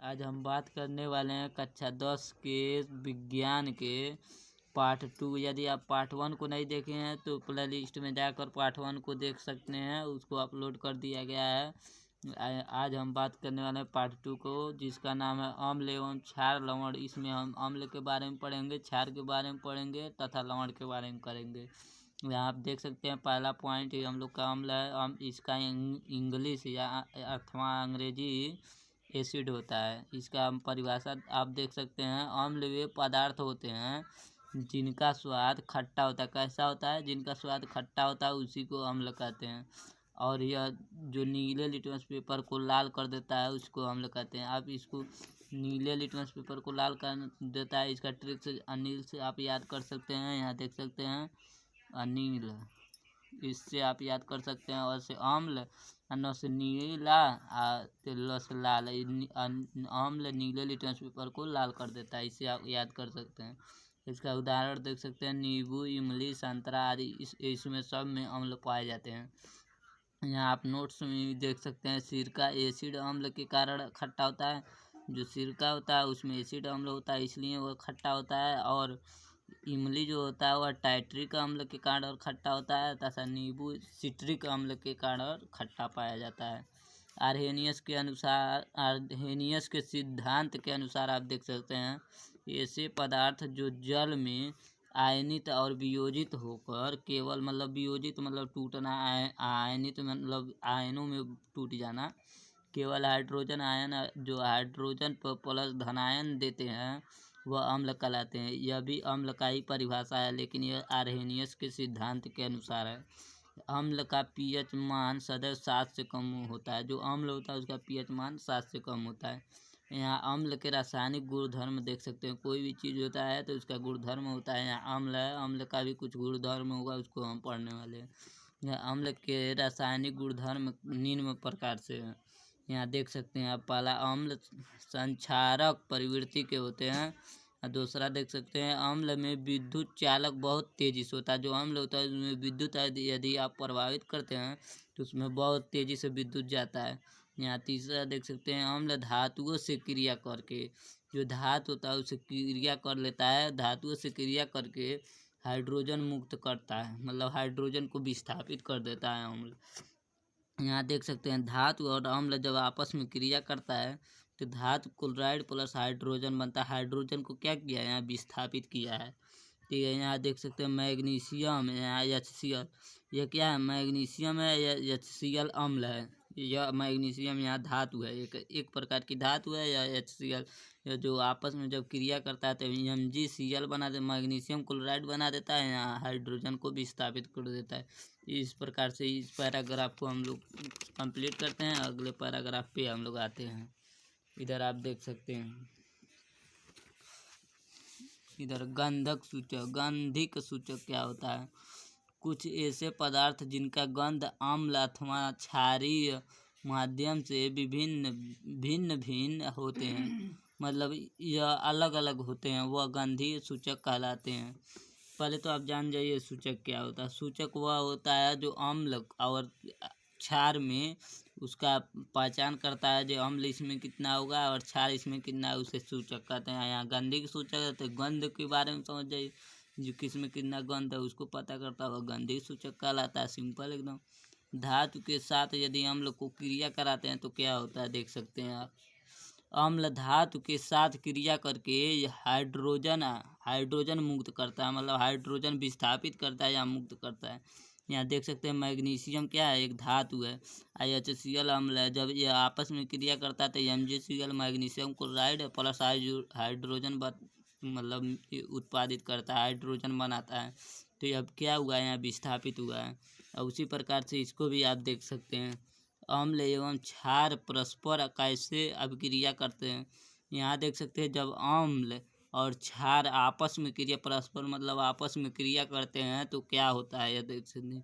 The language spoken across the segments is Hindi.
आज हम बात करने वाले हैं कक्षा 10 के विज्ञान के पार्ट 2। यदि आप पार्ट 1 को नहीं देखे हैं तो प्ले लिस्ट में जाकर पार्ट 1 को देख सकते हैं, उसको अपलोड कर दिया गया है। आज हम बात करने वाले हैं पार्ट 2 को, जिसका नाम है अम्ल एवं क्षार लवण। इसमें हम अम्ल के बारे में पढ़ेंगे, क्षार के बारे में पढ़ेंगे तथा लवण के बारे में करेंगे। यहाँ आप देख सकते हैं पहला पॉइंट ही हम लोग का अम्ल है। इसका इंग्लिश या अथवा अंग्रेजी एसिड होता है। इसका हम परिभाषा आप देख सकते हैं। अम्ल वे पदार्थ होते हैं जिनका स्वाद खट्टा होता है। कैसा होता है? जिनका स्वाद खट्टा होता है उसी को अम्ल कहते हैं। और यह जो नीले लिटमस पेपर को लाल कर देता है उसको अम्ल कहते हैं। आप इसको नीले लिटमस पेपर को लाल कर देता है, इसका ट्रिक से अनिल से आप याद कर सकते हैं। यहाँ देख सकते हैं अनिल, इससे आप याद कर सकते हैं। और से अम्ल अन्न से नीला तेल से लाल, अम्ल नीले लिटमस पेपर को लाल कर देता है, इसे आप याद कर सकते हैं। इसका उदाहरण देख सकते हैं, नींबू, इमली, संतरा आदि इसमें सब में अम्ल पाए जाते हैं। यहाँ आप नोट्स में देख सकते हैं सिरका एसिड अम्ल के कारण खट्टा होता है। जो सिरका होता है उसमें एसिड अम्ल होता है, इसलिए वह खट्टा होता है। और इमली जो होता है वह टाइट्रिक अम्ल के कारण खट्टा होता है तथा नींबू सिट्रिक अम्ल के कारण खट्टा पाया जाता है। आर्हेनियस के सिद्धांत के अनुसार आप देख सकते हैं ऐसे पदार्थ जो जल में आयनित और वियोजित होकर केवल वियोजित टूटना, आयनित आयनों में टूट जाना, केवल हाइड्रोजन आयन जो हाइड्रोजन पर प्लस धनायन देते हैं वह अम्ल कहलाते हैं। यह भी अम्ल का ही परिभाषा है, लेकिन यह आर्हेनियस के सिद्धांत के अनुसार है। अम्ल का पीएच मान सदैव 7 से कम होता है। जो अम्ल होता है उसका पीएच मान 7 से कम होता है। यहाँ अम्ल के रासायनिक गुणधर्म देख सकते हैं। कोई भी चीज़ होता है तो उसका गुणधर्म होता है। यहाँ अम्ल है, अम्ल का भी कुछ गुणधर्म होगा, उसको हम पढ़ने वाले हैं। यहाँ अम्ल के रासायनिक गुणधर्म निम्न प्रकार से हैं। यहाँ देख सकते हैं आप, पहला अम्ल संक्षारक प्रवृत्ति के होते हैं। और दूसरा देख सकते हैं अम्ल में विद्युत चालक बहुत तेजी से होता है। जो अम्ल होता है उसमें विद्युत यदि आप प्रभावित करते हैं तो उसमें बहुत तेजी से विद्युत जाता है। यहाँ तीसरा देख सकते हैं अम्ल धातुओं से क्रिया करके, जो धातु होता है उसे क्रिया कर लेता है, धातुओं से क्रिया करके हाइड्रोजन मुक्त करता है, हाइड्रोजन को विस्थापित कर देता है अम्ल। यहाँ देख सकते हैं धातु और अम्ल जब आपस में क्रिया करता है तो धातु क्लोराइड प्लस हाइड्रोजन बनता है। हाइड्रोजन को क्या किया है? यहाँ विस्थापित किया है। ठीक है, यहाँ देख सकते हैं मैग्नीशियम, यहाँ HCl, यह क्या है? मैग्नीशियम है, यह HCl अम्ल है। यह मैग्नीशियम यहाँ धातु है, एक प्रकार की धातु है। यह HCl यह जो आपस में जब क्रिया करता है तो MgCl बना दे, मैग्नीशियम क्लोराइड बना देता है, यहाँ हाइड्रोजन को विस्थापित कर देता है। इस प्रकार से इस पैराग्राफ को हम लोग कंप्लीट करते हैं। अगले पैराग्राफ पे हम लोग आते हैं। इधर आप देख सकते हैं, इधर गंधक सूचक, गंधिक सूचक क्या होता है? कुछ ऐसे पदार्थ जिनका गंध अम्ल अथवा क्षारीय माध्यम से भिन्न भिन्न होते हैं, यह अलग अलग होते हैं, वह गंधीय सूचक कहलाते हैं। पहले तो आप जान जाइए सूचक क्या होता है। सूचक वह होता है जो अम्ल और क्षार में उसका पहचान करता है, जो अम्ल इसमें कितना होगा और क्षार इसमें कितना है, उसे सूचक कहते हैं। यहाँ गंधिक सूचक है तो गंध के बारे में समझ जाइए, जो किसमें कितना गंध है उसको पता करता है, वह गंधिक सूचक कहलाता है। सिंपल एकदम। धातु के साथ यदि अम्ल को क्रिया कराते हैं तो क्या होता है देख सकते हैं आप। अम्ल धातु के साथ क्रिया करके हाइड्रोजन मुक्त करता है, हाइड्रोजन विस्थापित करता है या मुक्त करता है। यहाँ देख सकते हैं मैग्नीशियम क्या है? एक धातु है। HCl अम्ल है। जब यह आपस में क्रिया करता है तो MgCl magnesium chloride plus hydrogen उत्पादित करता है, हाइड्रोजन बनाता है। तो ये अब क्या हुआ है? यहाँ विस्थापित हुआ है। और उसी प्रकार से इसको भी आप देख सकते हैं, अम्ल एवं क्षार परस्पर कैसे अभिक्रिया करते हैं। यहाँ देख सकते हैं जब अम्ल और क्षार आपस में क्रिया परस्पर आपस में क्रिया करते हैं तो क्या होता है, यह देख सकते हैं।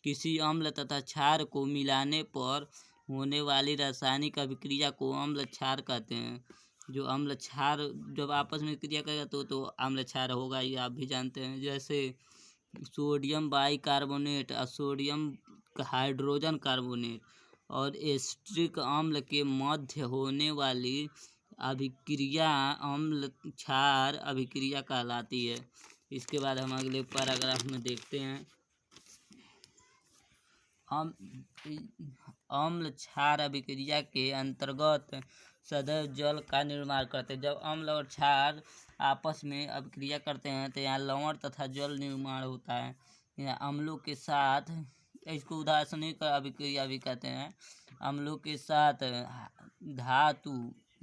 किसी अम्ल तथा क्षार को मिलाने पर होने वाली रासायनिक अभिक्रिया को अम्ल क्षार कहते हैं। जो अम्ल क्षार जब आपस में क्रिया करेगा तो अम्ल क्षार होगा, ये आप भी जानते हैं। जैसे सोडियम बाइकार्बोनेट और सोडियम हाइड्रोजन कार्बोनेट और एस्ट्रिक अम्ल के मध्य होने वाली अभिक्रिया अम्ल क्षार अभिक्रिया कहलाती है। इसके बाद हम अगले पैराग्राफ में देखते हैं। अम्ल क्षार अभिक्रिया के अंतर्गत सदैव जल का निर्माण करते हैं। जब अम्ल और क्षार आपस में अभिक्रिया करते हैं तो यहाँ लवण तथा जल निर्माण होता है। यहाँ अम्लों के साथ, इसको उदासीनिक अभिक्रिया भी कहते हैं। अम्लों के साथ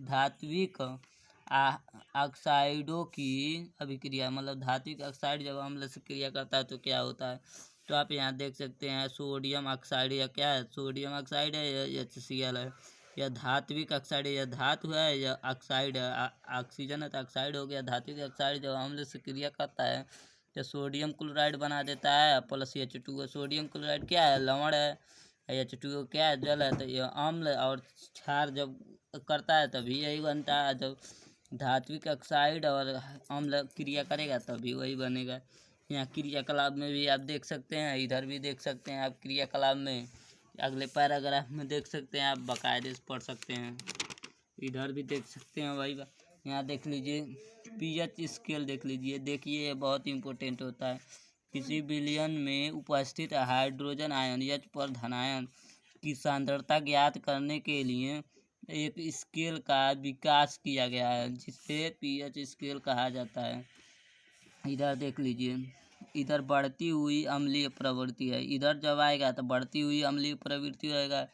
धात्विक ऑक्साइडों की अभिक्रिया, मतलब धात्विक ऑक्साइड जब अम्ल से क्रिया करता है तो क्या होता है, तो आप यहाँ देख सकते हैं सोडियम ऑक्साइड, या क्या है, सोडियम ऑक्साइड है या HCl है, या धात्विक ऑक्साइड है, या धातु है या ऑक्साइड है। ऑक्सीजन है तो ऑक्साइड हो गया। धात्विक ऑक्साइड जब अम्ल से क्रिया करता है तो सोडियम क्लोराइड बना देता है प्लस H2O। सोडियम क्लोराइड क्या है, लवण है। H2O क्या है, जल है। तो यह अम्ल और क्षार जब करता है तभी यही बनता है। जब धात्विक ऑक्साइड और अम्ल क्रिया करेगा तभी वही बनेगा। यहाँ क्रियाकलाप में भी आप देख सकते हैं, इधर भी देख सकते हैं आप क्रियाकलाप में। अगले पैराग्राफ में देख सकते हैं, आप बाकायदे से पढ़ सकते हैं। इधर भी देख सकते हैं वही यहाँ देख लीजिए पीएच स्केल देख लीजिए। देखिए ये बहुत इंपॉर्टेंट होता है। किसी विलयन में उपस्थित हाइड्रोजन आयन H पर धनायन की सांद्रता ज्ञात करने के लिए एक स्केल का विकास किया गया है, जिसे पीएच स्केल कहा जाता है। इधर देख लीजिए, इधर बढ़ती हुई अम्लीय प्रवृत्ति है। इधर जब आएगा तो बढ़ती हुई अम्लीय प्रवृत्ति रहेगा,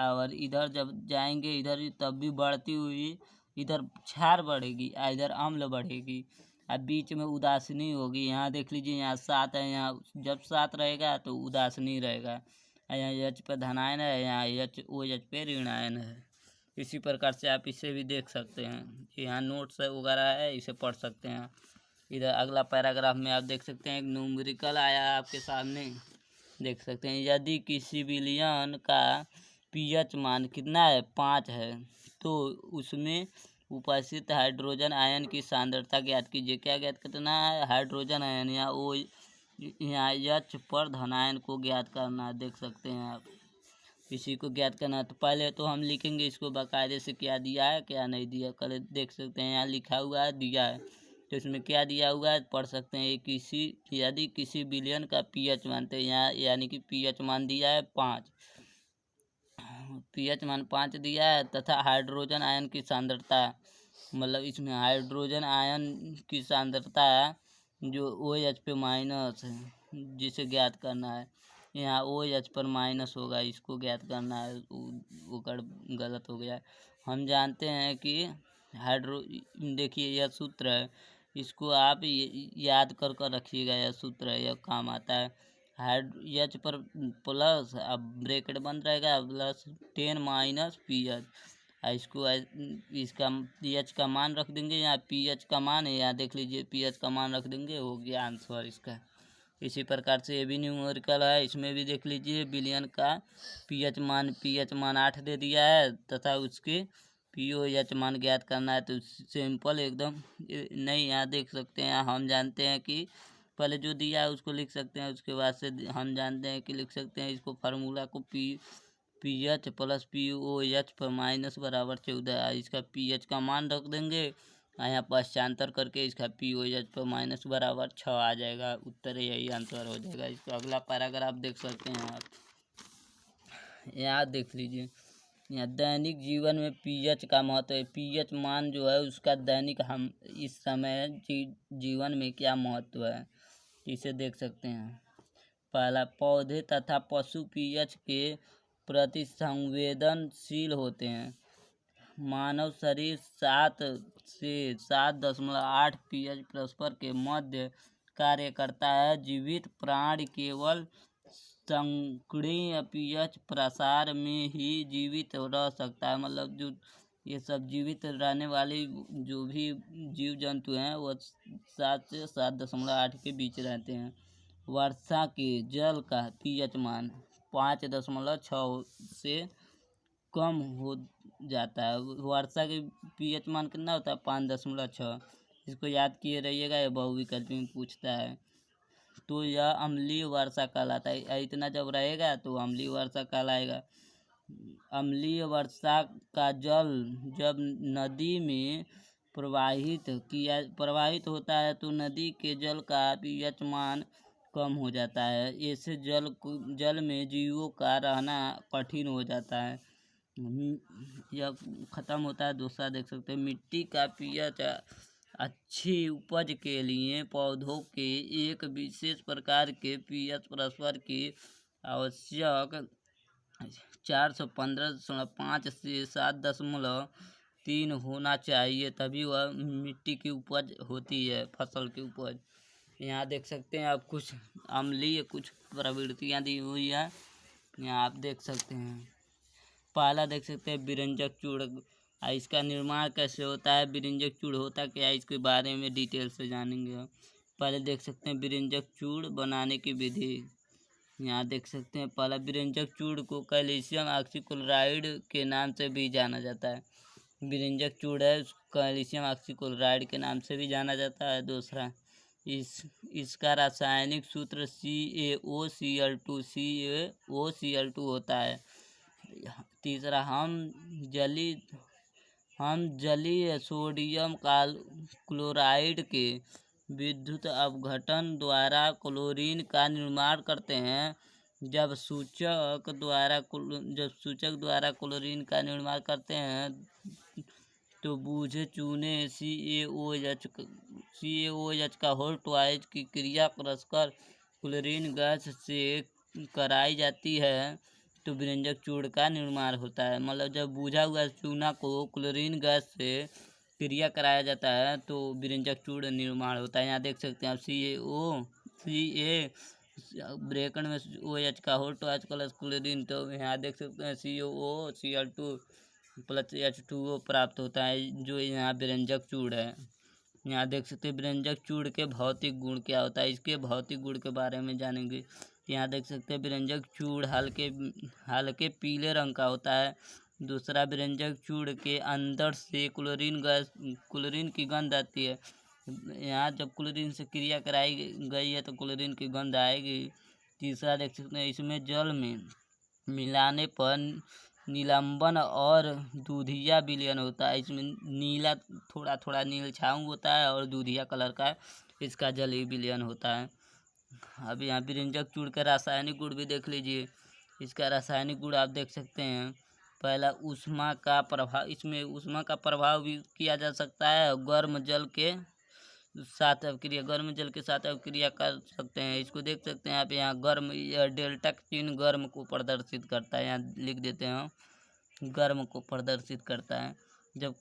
और इधर जब जाएंगे इधर तब भी बढ़ती हुई, इधर क्षार बढ़ेगी, इधर अम्ल बढ़ेगी। अब बीच में उदासीनी होगी। यहाँ देख लीजिए, यहाँ 7 है, यहाँ जब 7 रहेगा तो उदासीनी रहेगा। यहाँ H पे धनायन है, यहाँ OH पे ऋणायन है। इसी प्रकार से आप इसे भी देख सकते हैं। यहाँ नोट्स वगैरह है, इसे पढ़ सकते हैं। इधर अगला पैराग्राफ में आप देख सकते हैं एक न्यूमेरिकल आया है आपके सामने, देख सकते हैं। यदि किसी विलयन का पीएच मान कितना है, 5 है, तो उसमें उपस्थित हाइड्रोजन आयन की सांद्रता ज्ञात कीजिए। क्या ज्ञात करना है, हाइड्रोजन आयन या यहाँ H पर धनायन को ज्ञात करना, देख सकते हैं आप। इसी को ज्ञात करना, तो पहले तो हम लिखेंगे इसको बाकायदे से, क्या दिया है क्या नहीं दिया। कल देख सकते हैं यहाँ लिखा हुआ है, दिया है, तो इसमें क्या दिया हुआ है पढ़ सकते हैं। यदि किसी विलयन का पीएच मानते हैं यहाँ, यानी कि पीएच मान दिया है 5, पीएच मान 5 दिया है, तथा हाइड्रोजन आयन की सांद्रता, मतलब इसमें हाइड्रोजन आयन की सांद्रता जो OH पे माइनस है, जिसे ज्ञात करना है। यहाँ OH पर माइनस होगा, इसको ज्ञात करना है। वो गलत हो गया। हम जानते हैं कि देखिए यह सूत्र है, इसको आप याद कर कर रखिएगा। यह सूत्र है, यह काम आता है। H पर प्लस, अब ब्रैकेट बंद रहेगा, प्लस 10 माइनस पीएच। इसको इसका पीएच का मान रख देंगे, यहाँ पीएच का मान है, यहाँ देख लीजिए पीएच का मान रख देंगे, हो गया आंसर इसका। इसी प्रकार से ये भी न्यूमेरिकल है, इसमें भी देख लीजिए विलयन का पीएच मान 8 दे दिया है, तथा उसके POH मान ज्ञात करना है। तो सिंपल एकदम नहीं, यहाँ देख सकते हैं। हम जानते हैं कि पहले जो दिया है उसको लिख सकते हैं, उसके बाद से हम जानते हैं कि लिख सकते हैं इसको फार्मूला को पीएच प्लस POH पर माइनस बराबर 14। इसका पीएच का मान रख देंगे, यहाँ पश्चांतर करके इसका POH पर माइनस बराबर 6 आ जाएगा। उत्तर यही आंसर हो जाएगा। इसका अगला पैराग्राफ देख सकते हैं आप, यहाँ देख लीजिए। यहाँ दैनिक जीवन में पीएच का महत्व है। पीएच मान जो है उसका दैनिक हम इस समय जीवन में क्या महत्व है, इसे देख सकते हैं। पहला, पौधे तथा पशु पीएच के प्रति संवेदनशील होते हैं। मानव शरीर 7 से 7.8 पीएच परस्पर के मध्य कार्य करता है। जीवित प्राणी केवल संकीर्ण पीएच प्रसार में ही जीवित रह सकता है। मतलब जो ये सब जीवित रहने वाले जो भी जीव जंतु हैं वो 7 से 7.8 के बीच रहते हैं। वर्षा के जल का पीएच मान 5.6 से कम हो जाता है। वर्षा के पीएच मान कितना होता है, 5.6। इसको याद किए रहिएगा, ये बहुविकल्पी में पूछता है। तो यह अम्लीय वर्षा कहलाता है। इतना जब रहेगा तो अम्लीय वर्षा कहलाएगा। अम्लीय वर्षा का जल जब नदी में प्रवाहित होता है तो नदी के जल का पीएच मान कम हो जाता है। इससे जल में जीवों का रहना कठिन हो जाता है। जब ख़त्म होता है। दूसरा देख सकते हैं, मिट्टी का पीएच अच्छी उपज के लिए पौधों के एक विशेष प्रकार के पीएच परस्पर की आवश्यक 415.5 से 7.3 होना चाहिए, तभी वह मिट्टी की उपज होती है, फसल की उपज। यहाँ देख सकते हैं आप कुछ अम्लीय कुछ प्रवृत्तियाँ दी हुई है, यहाँ आप देख सकते हैं। पहला देख सकते हैं बिरंजक चूड़। इसका निर्माण कैसे होता है, बिरंजक चूड़ होता क्या है, इसके बारे में डिटेल से जानेंगे। पहले देख सकते हैं बिरंजक चूड़ बनाने की विधि। यहाँ देख सकते हैं, पहला बिरंजक चूड़ को कैल्शियम ऑक्सीक्लोराइड के नाम से भी जाना जाता है। बिरंजक चूड़ है, कैल्शियम ऑक्सीक्लोराइड के नाम से भी जाना जाता है। दूसरा, इसका रासायनिक सूत्र CaOCl2 होता है। तीसरा, हम जलीय सोडियम क्लोराइड के विद्युत अपघटन द्वारा क्लोरीन का निर्माण करते हैं। जब सूचक द्वारा क्लोरीन का निर्माण करते हैं तो बूझे चूने CaOH का होल ट्वाइस की क्रिया परस्पर क्लोरीन गैस से कराई जाती है तो बिरंजक चूड़ का निर्माण होता है। मतलब जब बूझा हुआ चूना को क्लोरीन गैस से क्रिया कराया जाता है तो बिरंजक चूड़ निर्माण होता है। यहाँ देख सकते हैं आप CaCa ब्रैकेट में OH का होल ट्वाइस प्लस क्लोरीन, तो यहाँ देख सकते हैं CaOCl2 प्लस H2O प्राप्त होता है, जो यहाँ बिरंजक चूड़ है। यहाँ देख सकते हैं बिरंजक चूड़ के भौतिक गुण क्या होता है, इसके भौतिक गुण के बारे में जानेंगे। यहाँ देख सकते हैं बिरंजक चूड़ हल्के पीले रंग का होता है। दूसरा, बिरंजक चूड़ के अंदर से क्लोरीन की गंध आती है। यहाँ जब क्लोरीन से क्रिया कराई गई है तो क्लोरीन की गंध आएगी। तीसरा देख सकते हैं, इसमें जल में मिलाने पर नीलंबन और दूधिया विलयन होता है। इसमें नीला थोड़ा थोड़ा नील छाऊ होता है और दूधिया कलर का इसका जलीय विलयन होता है। अब यहाँ बिरंजक चूड़ का रासायनिक गुण भी देख लीजिए। इसका रासायनिक गुण आप देख सकते हैं। पहला, ऊष्मा का प्रभाव। इसमें ऊष्मा का प्रभाव भी किया जा सकता है। गर्म जल के साथ अभिक्रिया कर सकते हैं। इसको देख सकते हैं आप, यहाँ गर्म, यह डेल्टा चिन्ह गर्म को प्रदर्शित करता है। यहाँ लिख देते हैं, गर्म को प्रदर्शित करता है। जब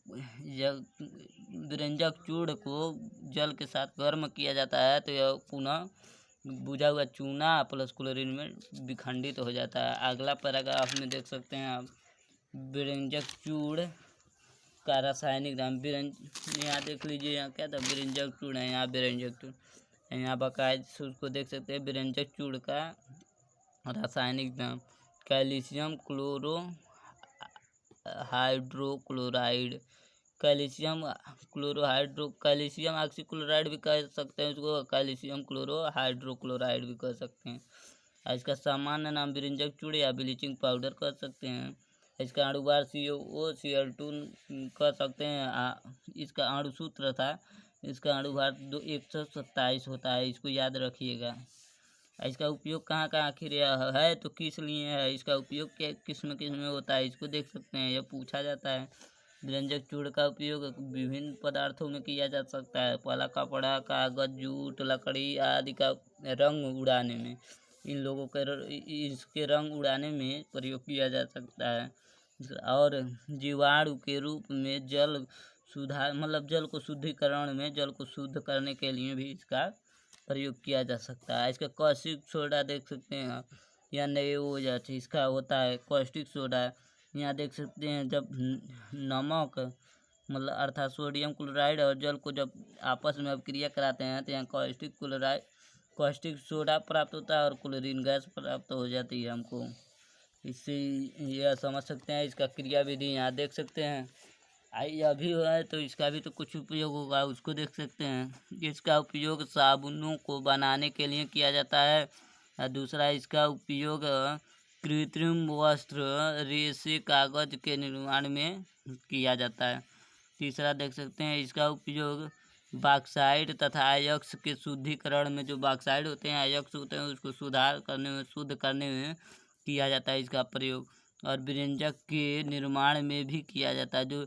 बिरंजक चूड़ को जल के साथ गर्म किया जाता है तो यह पुनः बुझा हुआ चूना प्लस क्लोरीन में विखंडित हो जाता है। अगला पैराग्राफ में देख सकते हैं आप बिरंजक चूड़ का रासायनिक नाम। यहाँ देख लीजिए, यहाँ क्या था, बिरंजक चूड़ है, यहाँ बिरंजक चूड़, यहाँ बाकायदा उसको देख सकते हैं। बिरंजक चूड़ का रासायनिक नाम कैल्शियम हाइड्रोक्लोराइड, कैल्शियम ऑक्सीक्लोराइड भी कह सकते हैं उसको, कैल्शियम हाइड्रोक्लोराइड भी कह सकते हैं। इसका सामान्य नाम बिरंजक चूड़ या ब्लीचिंग पाउडर कह सकते हैं। इसका अणुभार CaOCl2 कह सकते हैं। इसका अणुसूत्र था, इसका अणुभार 127 होता है, इसको याद रखिएगा। इसका उपयोग कहाँ कहाँ आखिर है तो किस लिए है, इसका उपयोग किस में होता है, इसको देख सकते हैं, यह पूछा जाता है। बिरंजक चूड़ का उपयोग विभिन्न पदार्थों में किया जा सकता है। पहला, कपड़ा, कागज, जूट, लकड़ी आदि का रंग उड़ाने में, इसके रंग उड़ाने में प्रयोग किया जा सकता है। और जीवाणु के रूप में जल को शुद्धिकरण में, जल को शुद्ध करने के लिए भी इसका प्रयोग किया जा सकता है। इसका कॉस्टिक सोडा देख सकते हैं आप, या NaOH इसका होता है कॉस्टिक सोडा। यहाँ देख सकते हैं, जब नमक अर्थात सोडियम क्लोराइड और जल को जब आपस में अभिक्रिया कराते हैं तो यहाँ कॉस्टिक सोडा प्राप्त होता है और क्लोरीन गैस प्राप्त हो जाती है हमको। इससे यह समझ सकते हैं। इसका क्रिया विधि यहाँ देख सकते हैं। यह भी है तो इसका भी तो कुछ उपयोग होगा, उसको देख सकते हैं। इसका उपयोग साबुनों को बनाने के लिए किया जाता है। दूसरा, इसका उपयोग कृत्रिम वस्त्र, रेशे, कागज के निर्माण में किया जाता है। तीसरा देख सकते हैं, इसका उपयोग बॉक्साइट तथा आयस्क के शुद्धिकरण में, जो बॉक्साइट होते हैं, आयस्क होते हैं, उसको सुधार करने में, शुद्ध करने में किया जाता है इसका प्रयोग। और व्यंजक के निर्माण में भी किया जाता है, जो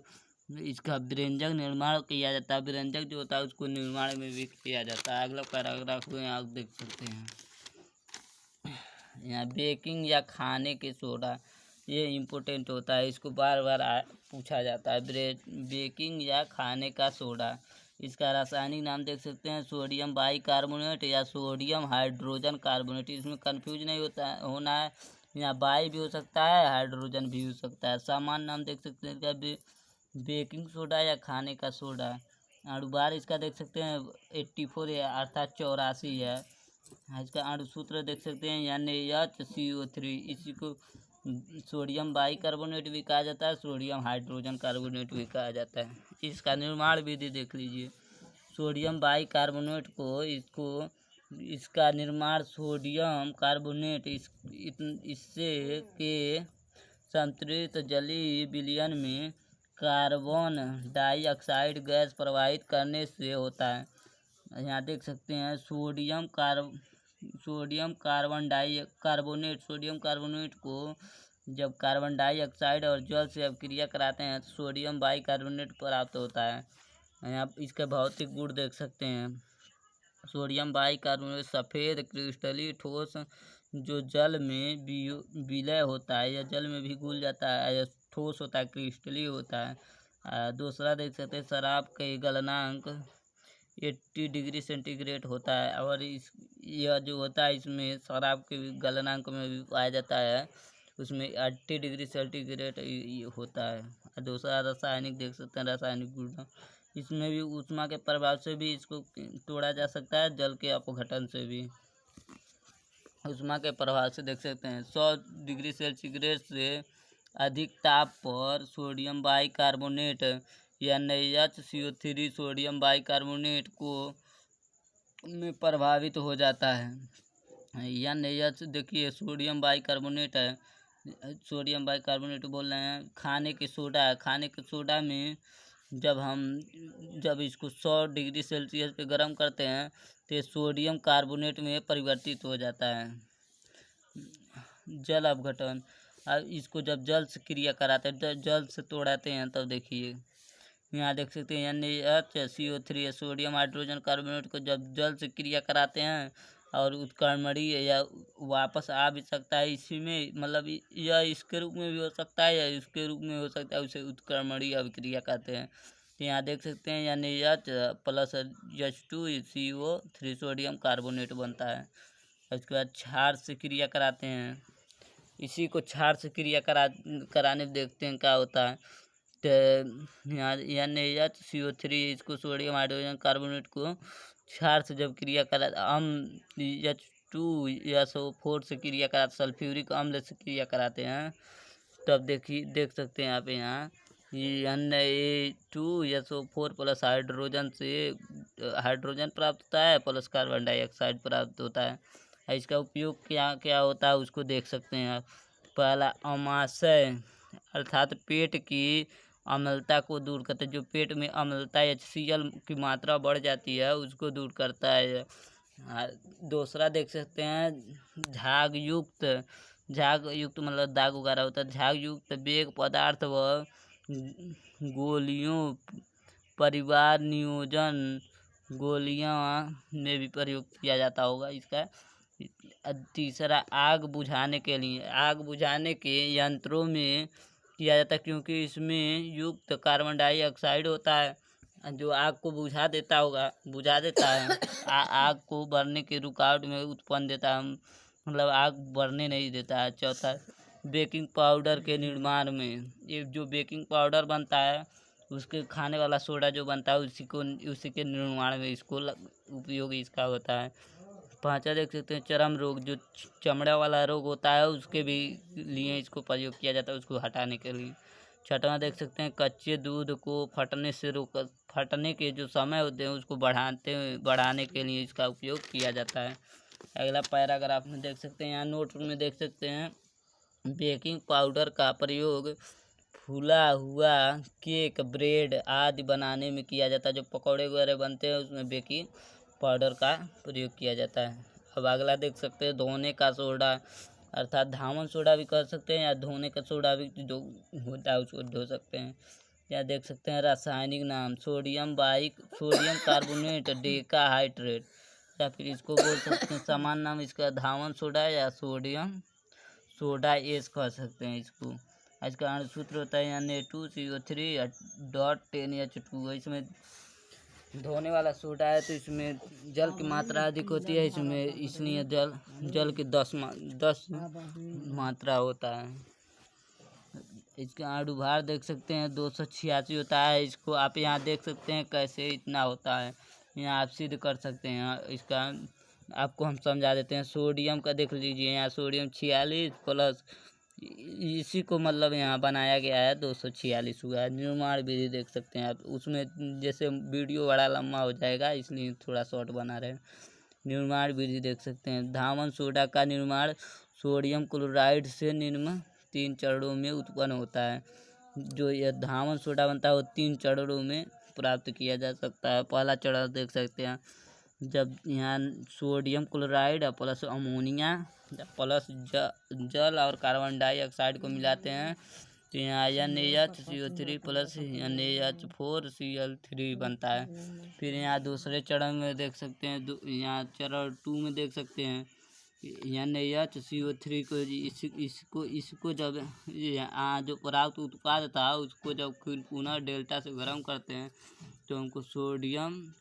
इसका व्यंजक निर्माण किया जाता है, व्यंजक जो होता है उसको निर्माण में भी किया जाता है। अगला पैराग्राफ को यहाँ आप देख सकते हैं। यहाँ बेकिंग या खाने के सोडा, ये इम्पोर्टेंट होता है, इसको बार बार पूछा जाता है। बेकिंग या खाने का सोडा, इसका रासायनिक नाम देख सकते हैं, सोडियम बाइकार्बोनेट या सोडियम हाइड्रोजन कार्बोनेट। इसमें कंफ्यूज नहीं होना है, यहाँ बाई भी हो सकता है, हाइड्रोजन भी हो सकता है। सामान्य नाम देख सकते हैं इसका बेकिंग सोडा या खाने का सोडा। अणुभार इसका देख सकते हैं 84 है, अर्थात 84 है। इसका अणुसूत्र देख सकते हैं NaHCO3। इसी को सोडियम बाइकार्बोनेट भी कहा जाता है, सोडियम हाइड्रोजन कार्बोनेट भी कहा जाता है। इसका निर्माण विधि देख लीजिए। सोडियम बाइकार्बोनेट इसका निर्माण सोडियम कार्बोनेट इससे के संतृप्त जलीय विलयन में कार्बन डाइऑक्साइड गैस प्रवाहित करने से होता है। यहाँ देख सकते हैं सोडियम कार्बोनेट को जब कार्बन डाइऑक्साइड और जल से अभिक्रिया कराते हैं तो सोडियम बाइकार्बोनेट प्राप्त होता है। यहाँ इसके भौतिक गुण देख सकते हैं। सोडियम बाइकार्बोनेट सफ़ेद क्रिस्टलीय ठोस जो जल में विलय होता है या जल में भी घुल जाता है, या ठोस होता है, क्रिस्टलीय होता है। दूसरा देख सकते हैं शराब के गलनांक 80 डिग्री सेंटीग्रेड होता है, और यह जो होता है इसमें शराब के गलनांक में भी पाया जाता है, उसमें 80 डिग्री सेंटीग्रेड होता है। दूसरा रासायनिक देख सकते हैं, रासायनिक गुण, इसमें भी ऊष्मा के प्रभाव से भी इसको तोड़ा जा सकता है, जल के अपघटन से भी। ऊष्मा के प्रभाव से देख सकते हैं 100 डिग्री सेंटीग्रेड से अधिक ताप पर सोडियम बाइकार्बोनेट या NaHCO3 सोडियम बाइकार्बोनेट को में प्रभावित हो जाता है। NaH देखिए सोडियम बाइकार्बोनेट है, सोडियम बाइकार्बोनेट बोल रहे हैं। खाने के सोडा है, खाने के सोडा में जब इसको 100 डिग्री सेल्सियस पे गर्म करते हैं तो ये सोडियम कार्बोनेट में परिवर्तित हो जाता है। जल अपघटन, अब इसको जब जल से क्रिया कराते हैं, जल से तोड़ाते हैं, तब देखिए यहाँ देख सकते हैं NaHCO3 सोडियम हाइड्रोजन कार्बोनेट को जब जल से क्रिया कराते हैं और उत्क्रमणीय या वापस आ भी सकता है इसी में, मतलब यह इसके रूप में भी हो सकता है या इसके रूप में हो सकता है, उसे उत्क्रमणीय अभिक्रिया कहते हैं। तो यहाँ देख सकते हैं NaH plus H2CO3 sodium carbonate बनता है। उसके बाद क्षार से क्रिया कराते हैं, इसी को क्षार से क्रिया कराने देखते हैं क्या होता है। तो यहाँ NaHCO3 इसको सोडियम हाइड्रोजन कार्बोनेट को क्षार से जब क्रिया करा H2SO4 से क्रिया कराते, सल्फ्यूरिक अम्ल से क्रिया कराते हैं, तब देख सकते हैं आप यहाँ Na2SO4 प्लस हाइड्रोजन से हाइड्रोजन प्राप्त होता है, प्लस कार्बन डाइऑक्साइड प्राप्त होता है। इसका उपयोग क्या क्या होता है उसको देख सकते हैं आप। पहला अमाशय, अर्थात पेट की अम्लता को दूर करता है, जो पेट में अम्लता HCl की मात्रा बढ़ जाती है उसको दूर करता है। दूसरा देख सकते हैं झाग युक्त मतलब दाग वगैरह होता है, झाग युक्त वेग पदार्थ व गोलियों परिवार नियोजन गोलियां में भी प्रयोग किया जाता होगा इसका। तीसरा आग बुझाने के यंत्रों में किया जाता है, क्योंकि इसमें युक्त कार्बन डाइऑक्साइड होता है जो आग को बुझा देता है। आग को बढ़ने के रुकावट में उत्पन्न देता है, मतलब आग बढ़ने नहीं देता है। चौथा बेकिंग पाउडर के निर्माण में, ये जो बेकिंग पाउडर बनता है उसके खाने वाला सोडा जो बनता है उसी के निर्माण में इसको उपयोग इसका होता है। पांचवा देख सकते हैं चर्म रोग, जो चमड़ा वाला रोग होता है उसके भी लिए इसको प्रयोग किया जाता है, उसको हटाने के लिए। छठवां देख सकते हैं कच्चे दूध को फटने के जो समय होते हैं उसको बढ़ाने के लिए इसका उपयोग किया जाता है। अगला पैराग्राफ में देख सकते हैं, यहाँ नोट में देख सकते हैं बेकिंग पाउडर का प्रयोग फूला हुआ केक, ब्रेड आदि बनाने में किया जाता है। जो पकौड़े वगैरह बनते हैं उसमें बेकिंग पाउडर का प्रयोग किया जाता है। अब अगला देख सकते हैं धोने का सोडा, अर्थात धामन सोडा भी कर सकते हैं या धोने का सोडा भी जो होता है उसको धो सकते हैं। या देख सकते हैं रासायनिक नाम सोडियम कार्बोनेट डेका हाइड्रेट, या फिर इसको बोल सकते हैं सामान्य नाम इसका धामन सोडा या सोडियम सोडा एस कह सकते हैं इसको। इसका अणुसूत्र होता है Na2CO3 .10H2। इसमें धोने वाला सोडा है तो इसमें जल की मात्रा अधिक होती है, इसमें इसलिए जल की 10 मात्रा होता है। इसका अणुभार देख सकते हैं 286 होता है। इसको आप यहाँ देख सकते हैं कैसे इतना होता है, यहाँ आप सिद्ध कर सकते हैं। इसका आपको हम समझा देते हैं। सोडियम का देख लीजिए, यहाँ सोडियम 46 प्लस इसी को मतलब यहाँ बनाया गया है 246 हुआ है। निर्माण विधि देख सकते हैं आप, उसमें जैसे वीडियो बड़ा लंबा हो जाएगा इसलिए थोड़ा शॉर्ट बना रहे हैं। निर्माण विधि देख सकते हैं। धामन सोडा का निर्माण सोडियम क्लोराइड से निम्न 3 चरणों में उत्पन्न होता है। जो यह धामन सोडा बनता है वो 3 चरणों में प्राप्त किया जा सकता है। पहला चरण देख सकते हैं, जब यहाँ sodium chloride plus ammonia plus जल और कार्बन डाइऑक्साइड को मिलाते हैं तो यहाँ NaHCO3 प्लस NaH4Cl3 बनता है। फिर यहाँ दूसरे चरण में देख सकते हैं, यहाँ चरण 2 में देख सकते हैं NaHCO3 को इसको जब जो प्राप्त उत्पाद था उसको जब फिर पुनः डेल्टा से गर्म करते हैं तो हमको सोडियम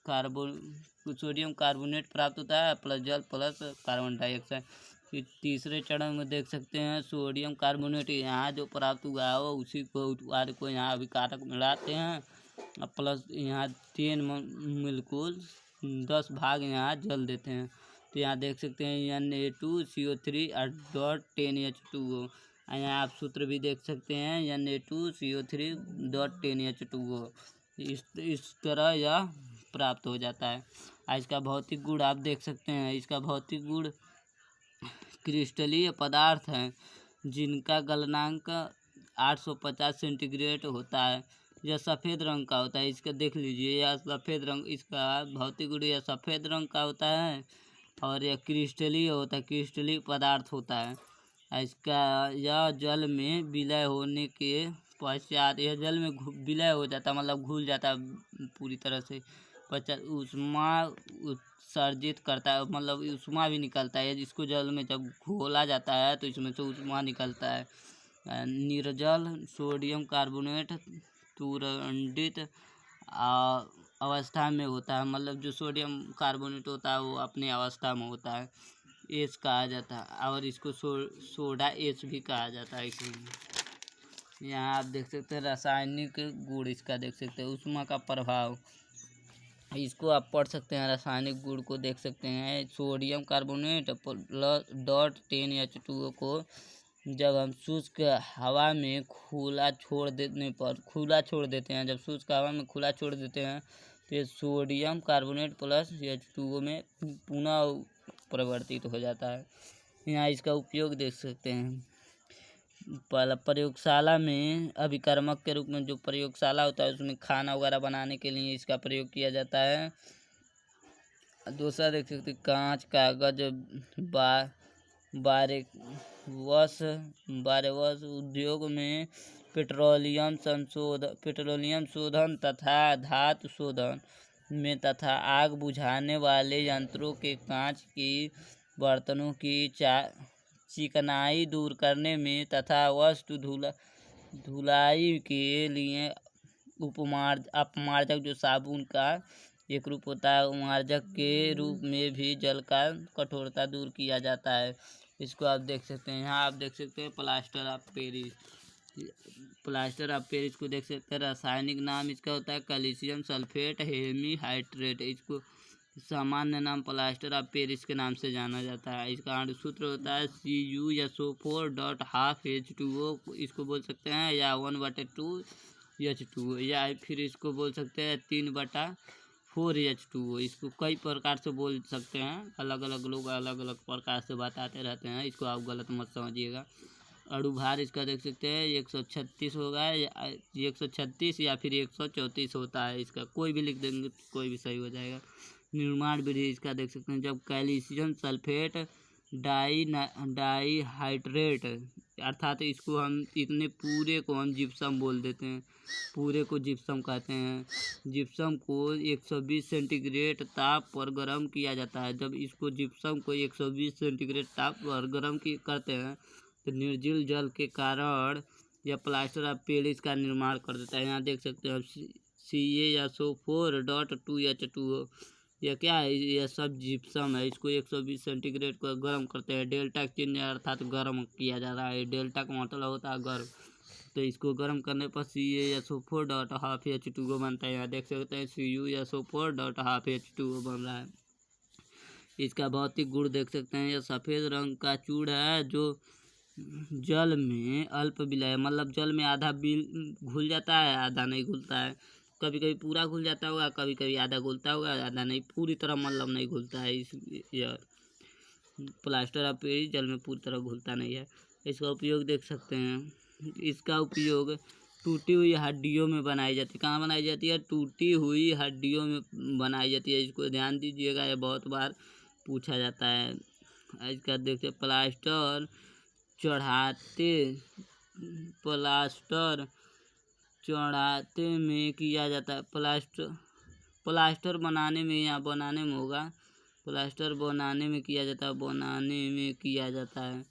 कार्बोनेट प्राप्त होता है प्लस जल प्लस कार्बन डाइऑक्साइड। फिर तीसरे चरण में देख सकते हैं सोडियम कार्बोनेट यहाँ जो प्राप्त हुआ है वो उसी को उत्पाद को यहाँ अभिकारक मिलाते हैं प्लस यहाँ 10 मोलेकुल 10 भाग यहाँ जल देते हैं तो यहाँ देख सकते हैं Na2CO3 .10H2O। यहाँ आप सूत्र भी देख सकते हैं Na2CO3 .10H2O। इस तरह यह प्राप्त हो जाता है। इसका भौतिक गुण आप देख सकते हैं। इसका भौतिक गुण क्रिस्टलीय पदार्थ हैं जिनका गलनांक 850 सेंटीग्रेड होता है। यह सफ़ेद रंग का होता है। इसका देख लीजिए, यह सफ़ेद रंग, इसका भौतिक गुण यह सफ़ेद रंग का होता है और यह क्रिस्टलीय होता है, क्रिस्टलीय पदार्थ होता है। इसका यह जल में विलय होने के पश्चात यह जल में विलय हो जाता है, मतलब घुल जाता है पूरी तरह से। पश्चात ऊष्मा उत्सर्जित करता है, मतलब ऊष्मा भी निकलता है। जिसको जल में जब घोला जाता है तो इसमें से ऊष्मा निकलता है। निर्जल सोडियम कार्बोनेट तुरंडित अवस्था में होता है, मतलब जो सोडियम कार्बोनेट होता है वो अपनी अवस्था में होता है, एस कहा जाता है। और इसको सोडा एस भी कहा जाता है। इसलिए यहाँ आप देख सकते हैं रासायनिक गुण इसका देख सकते हैं। ऊष्मा का प्रभाव इसको आप पढ़ सकते हैं। रासायनिक गुण को देख सकते हैं। सोडियम कार्बोनेट प्लस .10H2O को जब हम शुष्क हवा में खुला छोड़ देते हैं, जब शुष्क हवा में खुला छोड़ देते हैं तो ये सोडियम कार्बोनेट प्लस H2O में पुनः परिवर्तित हो जाता है। यहाँ इसका उपयोग देख सकते हैं। पहला प्रयोगशाला में अभिकर्मक के रूप में, जो प्रयोगशाला होता है उसमें खाना वगैरह बनाने के लिए इसका प्रयोग किया जाता है। दूसरा देख सकते कांच कागज बारेवस उद्योग में पेट्रोलियम शोधन तथा धातु शोधन में तथा आग बुझाने वाले यंत्रों के कांच की बर्तनों की चिकनाई दूर करने में तथा वस्तु धुलाई के लिए अपमार्जक जो साबुन का एक रूप होता है, अपमार्जक के रूप में भी जल का कठोरता दूर किया जाता है। इसको आप देख सकते हैं। यहाँ आप देख सकते हैं प्लास्टर ऑफ पेरिस को देख सकते हैं। रासायनिक नाम इसका होता है कैल्शियम सल्फेट हेमीहाइड्रेट। इसको सामान्य नाम प्लास्टर ऑफ पेरिस के नाम से जाना जाता है। इसका अणुसूत्र होता है CuSO4.12H2O। इसको बोल सकते हैं या 1/2H2O, या फिर इसको बोल सकते हैं 3/4H2O। इसको कई प्रकार से बोल सकते हैं, अलग अलग लोग अलग अलग प्रकार से बताते रहते हैं, इसको आप गलत मत समझिएगा। अणुभार इसका देख सकते हैं 136 होगा, 136 या फिर 134 होता है। इसका कोई भी लिख देंगे तो कोई भी सही हो जाएगा। निर्माण विधि इसका देख सकते हैं, जब कैल्शियम सल्फेट डाईहाइड्रेट अर्थात इसको हम इतने पूरे को हम जिप्सम बोल देते हैं, पूरे को जिप्सम कहते हैं। जिप्सम को 120 सेंटीग्रेड ताप पर गर्म किया जाता है। जब इसको जिप्सम को 120 सेंटीग्रेड ताप पर गर्म करते हैं तो निर्जल जल के कारण यह प्लास्टर ऑफ पेरिस का निर्माण कर देता है। यहाँ देख सकते हैं CaSO4.2H2O, यह क्या है, यह सब जिप्सम है। इसको 120 सेंटीग्रेड पर गर्म करते हैं। डेल्टा चिन्ह अर्थात गर्म किया जा रहा है, डेल्टा का मतलब होता है गर्म। तो इसको गर्म करने पर CaSO4.5H2O बनता है। यहाँ देख सकते हैं CuSO4.5H2O बन रहा है। इसका भौतिक गुण देख सकते हैं, यह सफ़ेद रंग का चूड़ है जो जल में अल्प विलय, मतलब जल में आधा घुल जाता है, आधा नहीं घुलता है। कभी कभी पूरा घुल जाता होगा, कभी कभी आधा घुलता होगा, आधा नहीं, पूरी तरह मतलब नहीं घुलता है। यह प्लास्टर ऑफ पेरिस जल में पूरी तरह घुलता नहीं है। इसका उपयोग देख सकते हैं, इसका उपयोग टूटी हुई हड्डियों में बनाई जाती है। कहाँ बनाई जाती है? टूटी हुई हड्डियों में बनाई जाती है। इसको ध्यान दीजिएगा, यह बहुत बार पूछा जाता है। इसका देखते प्लास्टर चढ़ाते में किया जाता है। प्लास्टर बनाने में या बनाने में होगा, प्लास्टर बनाने में किया जाता है, बनाने में किया जाता है।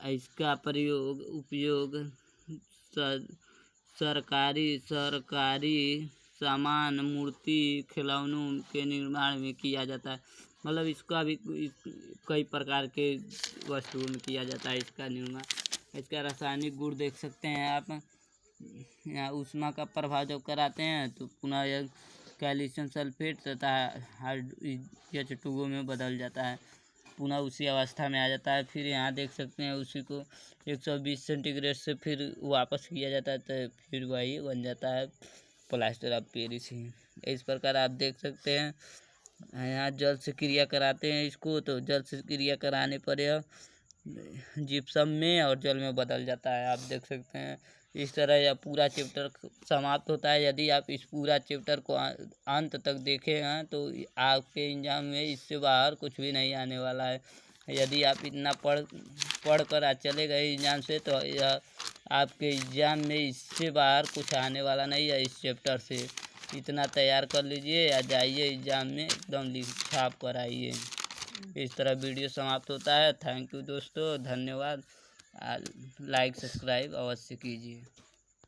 इसका उपयोग सरकारी सामान, मूर्ति, खिलौनों के निर्माण में किया जाता है। मतलब इसका भी कई प्रकार के वस्तुओं में किया जाता है इसका निर्माण। इसका रासायनिक गुण देख सकते हैं आप, यहाँ ऊष्मा का प्रभाव जब कराते हैं तो पुनः यह कैल्शियम सल्फेट तथा H2O में बदल जाता है, पुनः उसी अवस्था में आ जाता है। फिर यहाँ देख सकते हैं उसी को 120 सेंटीग्रेड से फिर वापस किया जाता है, तो फिर वही बन जाता है प्लास्टर ऑफ पेरिस ही। इस प्रकार आप देख सकते हैं, यहाँ जल से क्रिया कराते हैं इसको, तो जल से क्रिया कराने पर यह जिप्सम में और जल में बदल जाता है। आप देख सकते हैं इस तरह यह पूरा चैप्टर समाप्त होता है। यदि आप इस पूरा चैप्टर को अंत तक देखे हैं तो आपके एग्जाम में इससे बाहर कुछ भी नहीं आने वाला है। यदि आप इतना पढ़ कर चले गए एग्जाम से तो यह आपके एग्जाम में इससे बाहर कुछ आने वाला नहीं है। इस चैप्टर से इतना तैयार कर लीजिए या जाइए एग्जाम में एकदम लिख छाप कर आइए। इस तरह वीडियो समाप्त होता है। थैंक यू दोस्तों, धन्यवाद। लाइक सब्सक्राइब अवश्य कीजिए।